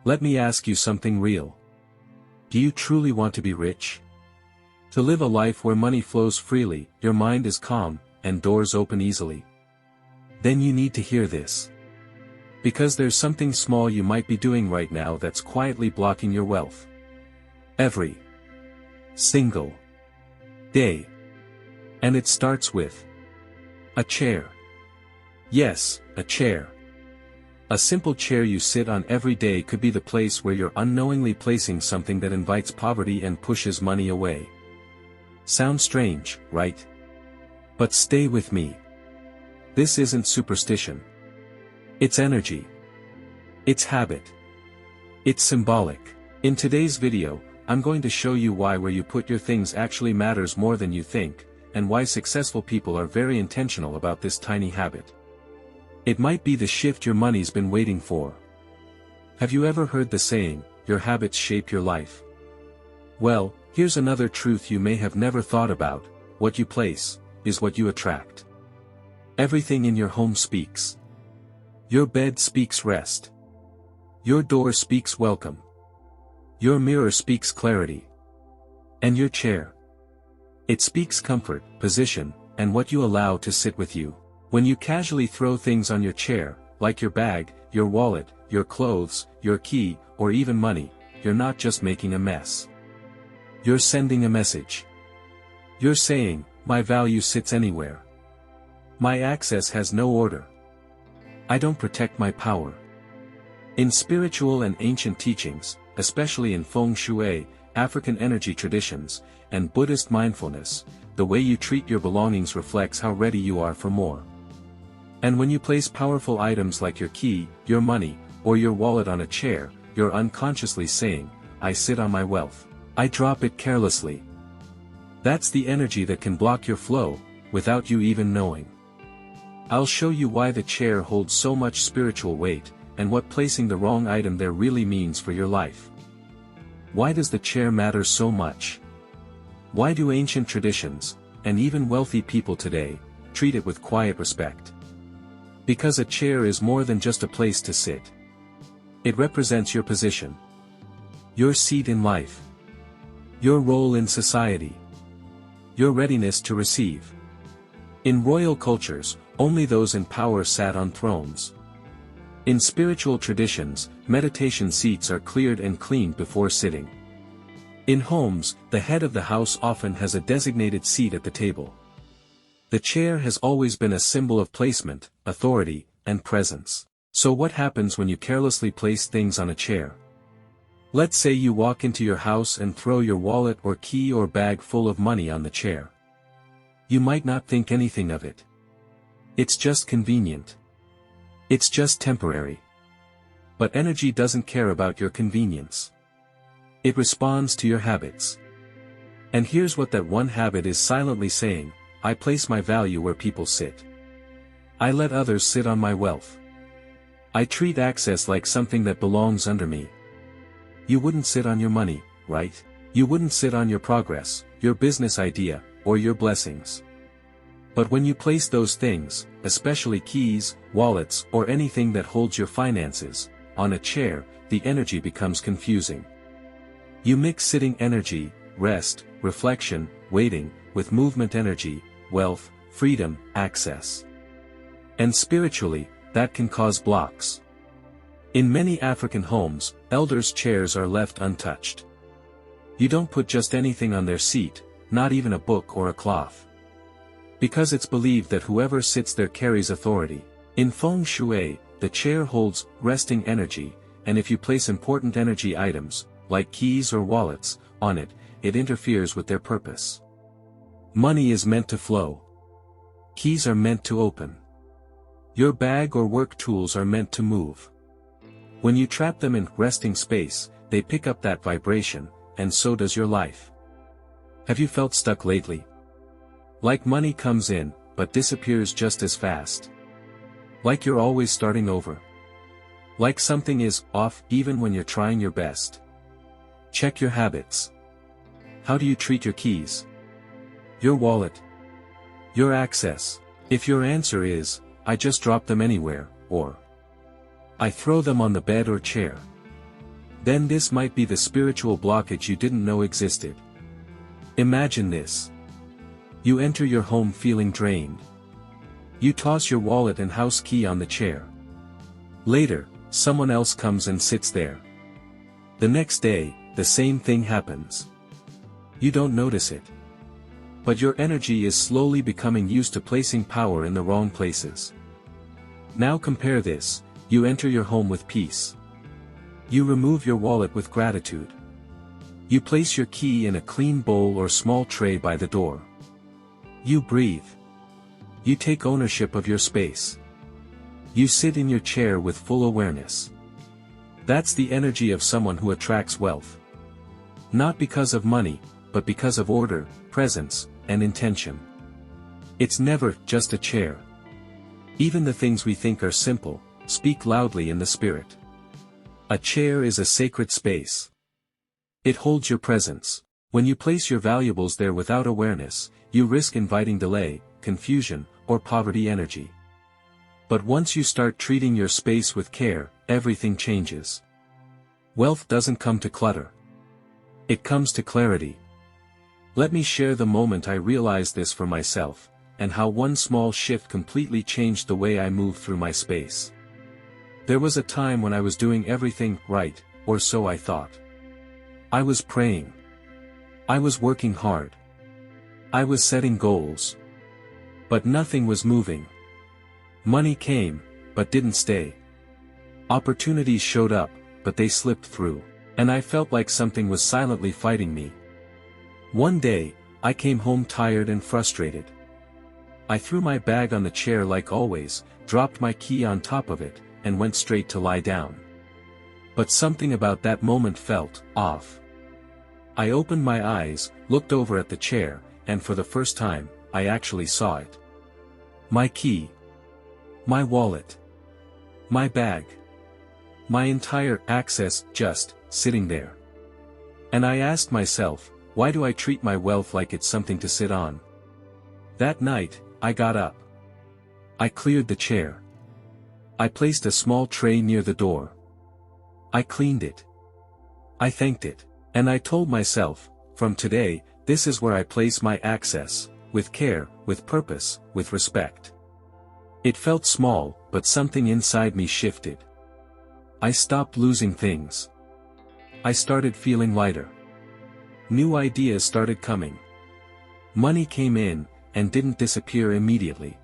Let me ask you something real. Do you truly want to be rich? To live a life where money flows freely, your mind is calm, and doors open easily? Then you need to hear this. Because there's something small you might be doing right now that's quietly blocking your wealth. Every single day. And it starts with a chair. Yes, a chair. A simple chair you sit on every day could be the place where you're unknowingly placing something that invites poverty and pushes money away. Sounds strange, right? But stay with me. This isn't superstition. It's energy. It's habit. It's symbolic. In today's video, I'm going to show you why where you put your things actually matters more than you think, and why successful people are very intentional about this tiny habit. It might be the shift your money's been waiting for. Have you ever heard the saying, your habits shape your life? Well, here's another truth you may have never thought about: what you place is what you attract. Everything in your home speaks. Your bed speaks rest. Your door speaks welcome. Your mirror speaks clarity. And your chair, it speaks comfort, position, and what you allow to sit with you. When you casually throw things on your chair, like your bag, your wallet, your clothes, your key, or even money, you're not just making a mess. You're sending a message. You're saying, my value sits anywhere. My access has no order. I don't protect my power. In spiritual and ancient teachings, especially in feng shui, African energy traditions, and Buddhist mindfulness, the way you treat your belongings reflects how ready you are for more. And when you place powerful items like your key, your money, or your wallet on a chair, you're unconsciously saying, I sit on my wealth. I drop it carelessly. That's the energy that can block your flow, without you even knowing. I'll show you why the chair holds so much spiritual weight, and what placing the wrong item there really means for your life. Why does the chair matter so much? Why do ancient traditions, and even wealthy people today, treat it with quiet respect? Because a chair is more than just a place to sit. It represents your position. Your seat in life. Your role in society. Your readiness to receive. In royal cultures, only those in power sat on thrones. In spiritual traditions, meditation seats are cleared and cleaned before sitting. In homes, the head of the house often has a designated seat at the table. The chair has always been a symbol of placement, authority, and presence. So what happens when you carelessly place things on a chair? Let's say you walk into your house and throw your wallet or key or bag full of money on the chair. You might not think anything of it. It's just convenient. It's just temporary. But energy doesn't care about your convenience. It responds to your habits. And here's what that one habit is silently saying: I place my value where people sit. I let others sit on my wealth. I treat access like something that belongs under me. You wouldn't sit on your money, right? You wouldn't sit on your progress, your business idea, or your blessings. But when you place those things, especially keys, wallets, or anything that holds your finances, on a chair, the energy becomes confusing. You mix sitting energy, rest, reflection, waiting, with movement energy, wealth, freedom, access. And spiritually, that can cause blocks. In many African homes, elders' chairs are left untouched. You don't put just anything on their seat, not even a book or a cloth. Because it's believed that whoever sits there carries authority. In feng shui, the chair holds resting energy, and if you place important energy items, like keys or wallets, on it, it interferes with their purpose. Money is meant to flow. Keys are meant to open. Your bag or work tools are meant to move. When you trap them in resting space, they pick up that vibration, and so does your life. Have you felt stuck lately? Like money comes in, but disappears just as fast. Like you're always starting over. Like something is off even when you're trying your best. Check your habits. How do you treat your keys? Your wallet? Your access? If your answer is, I just drop them anywhere, or I throw them on the bed or chair, Then this might be the spiritual blockage you didn't know existed. Imagine this. You enter your home feeling drained. You toss your wallet and house key on the chair. Later, someone else comes and sits there. The next day, the same thing happens. You don't notice it. But your energy is slowly becoming used to placing power in the wrong places. Now compare this: you enter your home with peace. You remove your wallet with gratitude. You place your key in a clean bowl or small tray by the door. You breathe. You take ownership of your space. You sit in your chair with full awareness. That's the energy of someone who attracts wealth. Not because of money, but because of order, presence, and intention. It's never just a chair. Even the things we think are simple, speak loudly in the spirit. A chair is a sacred space. It holds your presence. When you place your valuables there without awareness, you risk inviting delay, confusion, or poverty energy. But once you start treating your space with care, everything changes. Wealth doesn't come to clutter. It comes to clarity. Let me share the moment I realized this for myself, and how one small shift completely changed the way I moved through my space. There was a time when I was doing everything right, or so I thought. I was praying. I was working hard. I was setting goals. But nothing was moving. Money came, but didn't stay. Opportunities showed up, but they slipped through, and I felt like something was silently fighting me. One day, I came home tired and frustrated. I threw my bag on the chair like always, dropped my key on top of it, and went straight to lie down. But something about that moment felt off. I opened my eyes, looked over at the chair, and for the first time, I actually saw it. My key. My wallet. My bag. My entire access just sitting there. And I asked myself, why do I treat my wealth like it's something to sit on? That night, I got up. I cleared the chair. I placed a small tray near the door. I cleaned it. I thanked it, and I told myself, from today, this is where I place my access, with care, with purpose, with respect. It felt small, but something inside me shifted. I stopped losing things. I started feeling lighter. New ideas started coming. Money came in, and didn't disappear immediately.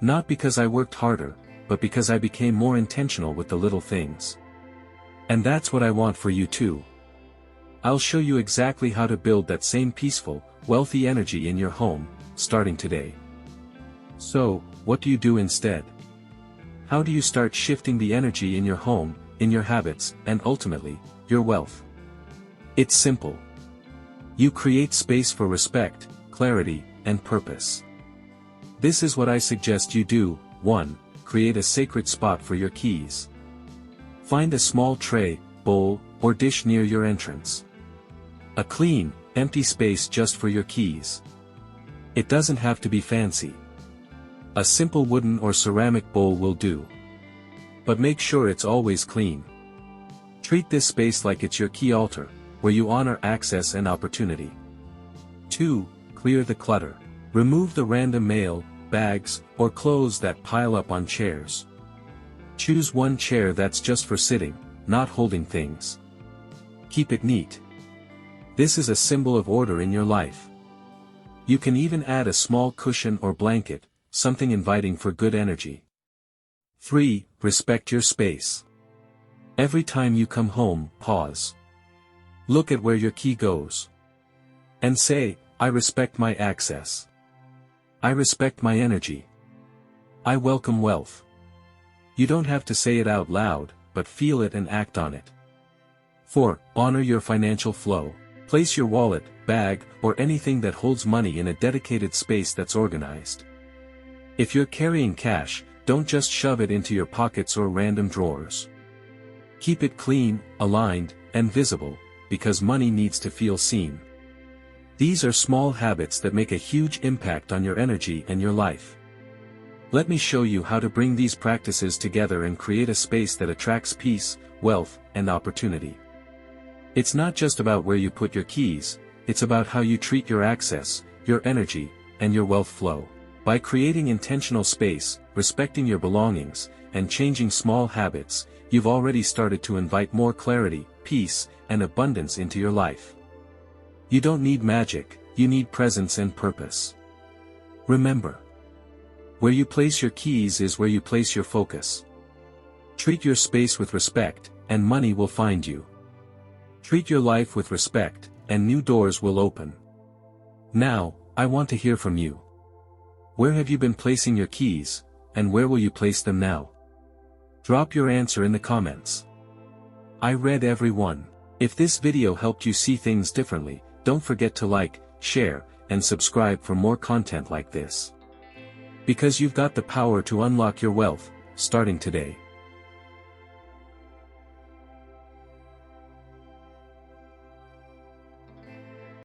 Not because I worked harder, but because I became more intentional with the little things. And that's what I want for you too. I'll show you exactly how to build that same peaceful, wealthy energy in your home, starting today. So, what do you do instead? How do you start shifting the energy in your home, in your habits, and ultimately, your wealth? It's simple. You create space for respect, clarity, and purpose. This is what I suggest you do. 1. Create a sacred spot for your keys. Find a small tray, bowl, or dish near your entrance. A clean, empty space just for your keys. It doesn't have to be fancy. A simple wooden or ceramic bowl will do. But make sure it's always clean. Treat this space like it's your key altar, where you honor access and opportunity. 2. Clear the clutter. Remove the random mail, bags, or clothes that pile up on chairs. Choose one chair that's just for sitting, not holding things. Keep it neat. This is a symbol of order in your life. You can even add a small cushion or blanket, something inviting for good energy. 3. Respect your space. Every time you come home, pause. Look at where your key goes. And say, I respect my access. I respect my energy. I welcome wealth. You don't have to say it out loud, but feel it and act on it. 4. Honor your financial flow. Place your wallet, bag, or anything that holds money in a dedicated space that's organized. If you're carrying cash, don't just shove it into your pockets or random drawers. Keep it clean, aligned, and visible, because money needs to feel seen. These are small habits that make a huge impact on your energy and your life. Let me show you how to bring these practices together and create a space that attracts peace, wealth, and opportunity. It's not just about where you put your keys, it's about how you treat your access, your energy, and your wealth flow. By creating intentional space, respecting your belongings, and changing small habits, you've already started to invite more clarity, peace, and abundance into your life. You don't need magic, you need presence and purpose. Remember, where you place your keys is where you place your focus. Treat your space with respect, and money will find you. Treat your life with respect, and new doors will open. Now, I want to hear from you. Where have you been placing your keys, and where will you place them now? Drop your answer in the comments. I read every one. If this video helped you see things differently, don't forget to like, share, and subscribe for more content like this. Because you've got the power to unlock your wealth, starting today.